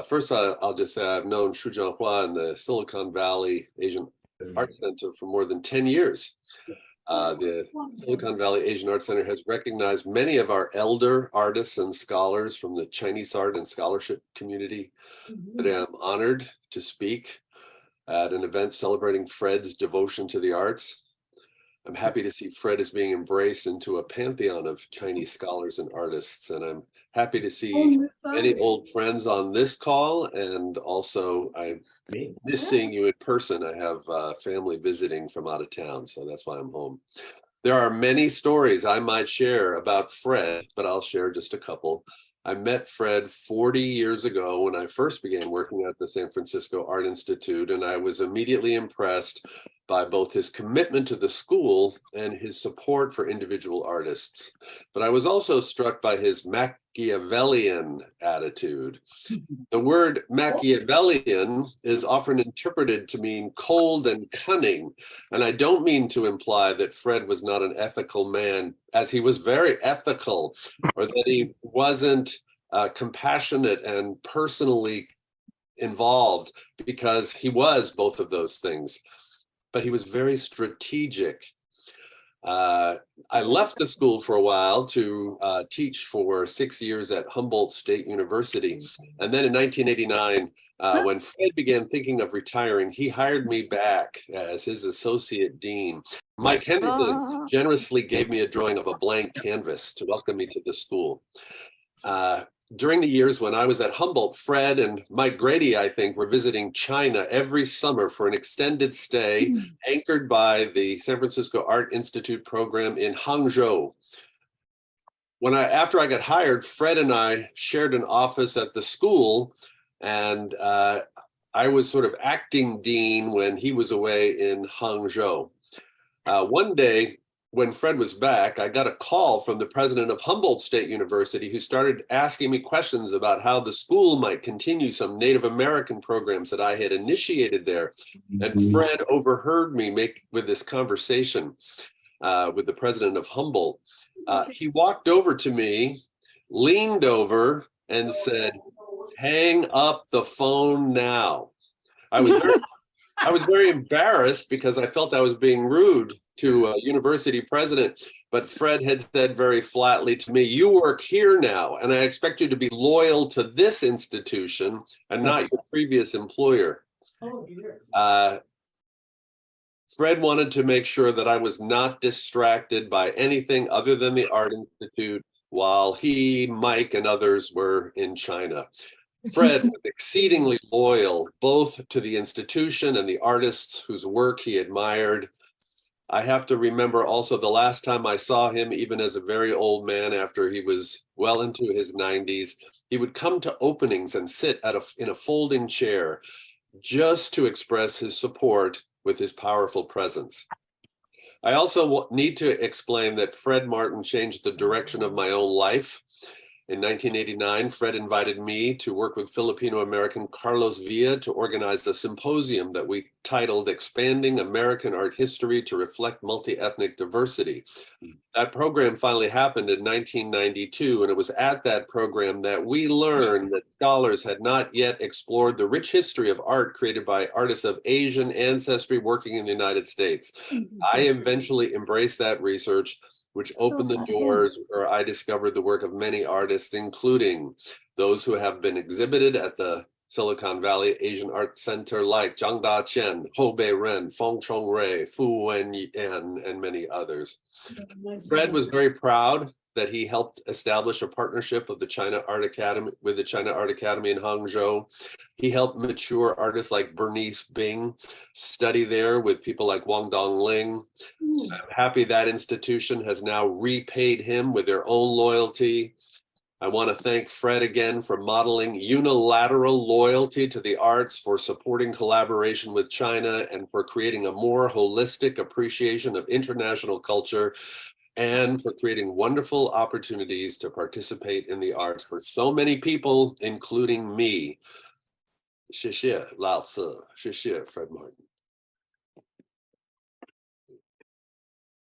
First, I'll just say I've known Xu Jianhua and the Silicon Valley Asian Art Center for more than 10 years. The Silicon Valley Asian Art Center has recognized many of our elder artists and scholars from the Chinese art and scholarship community. Today, I'm honored to speak at an event celebrating Fred's devotion to the arts. I'm happy to see Fred is being embraced into a pantheon of Chinese scholars and artists, and I'm happy to see many old friends on this call, and also I miss seeing you in person. I have family visiting from out of town, so that's why I'm home. There are many stories I might share about Fred, but I'll share just a couple. I met Fred 40 years ago when I first began working at the San Francisco Art Institute, and I was immediately impressed by both his commitment to the school and his support for individual artists. But I was also struck by his Machiavellian attitude. The word Machiavellian is often interpreted to mean cold and cunning, and I don't mean to imply that Fred was not an ethical man, as he was very ethical, or that he wasn't compassionate and personally involved, because he was both of those things. But he was very strategic. I left the school for a while to teach for 6 years at Humboldt State University. And then in 1989, when Fred began thinking of retiring, he hired me back as his associate dean. Mike Henderson generously gave me a drawing of a blank canvas to welcome me to the school. During the years when I was at Humboldt, Fred and Mike Grady, I think, were visiting China every summer for an extended stay, anchored by the San Francisco Art Institute program in Hangzhou. After I got hired, Fred and I shared an office at the school, and I was sort of acting dean when he was away in Hangzhou. One day, when Fred was back, I got a call from the president of Humboldt State University, who started asking me questions about how the school might continue some Native American programs that I had initiated there. And Fred overheard me with this conversation with the president of Humboldt. He walked over to me, leaned over, and said, "Hang up the phone now." I was very embarrassed because I felt I was being rude to a university president, but Fred had said very flatly to me, "You work here now, and I expect you to be loyal to this institution and not your previous employer." Fred wanted to make sure that I was not distracted by anything other than the Art Institute while he, Mike, and others were in China. Fred was exceedingly loyal both to the institution and the artists whose work he admired. I have to remember also the last time I saw him, even as a very old man after he was well into his 90s, he would come to openings and sit in a folding chair just to express his support with his powerful presence. I also need to explain that Fred Martin changed the direction of my own life. In 1989, Fred invited me to work with Filipino-American Carlos Villa to organize a symposium that we titled Expanding American Art History to Reflect Multi-Ethnic Diversity. That program finally happened in 1992, and it was at that program that we learned that scholars had not yet explored the rich history of art created by artists of Asian ancestry working in the United States. I eventually embraced that research, which opened the doors where I discovered the work of many artists, including those who have been exhibited at the Silicon Valley Asian Art Center, like Zhang Daqian, Hou Beiren, Feng Chongrui, Fu Wenyan, and many others. Fred was very proud that he helped establish a partnership of the China Art Academy with the China Art Academy in Hangzhou. He helped mature artists like Bernice Bing study there with people like Wang Dongling. I'm happy that institution has now repaid him with their own loyalty. I want to thank Fred again for modeling unilateral loyalty to the arts, for supporting collaboration with China, and for creating a more holistic appreciation of international culture, and for creating wonderful opportunities to participate in the arts for so many people, including me. 谢谢老师，谢谢 Fred Martin.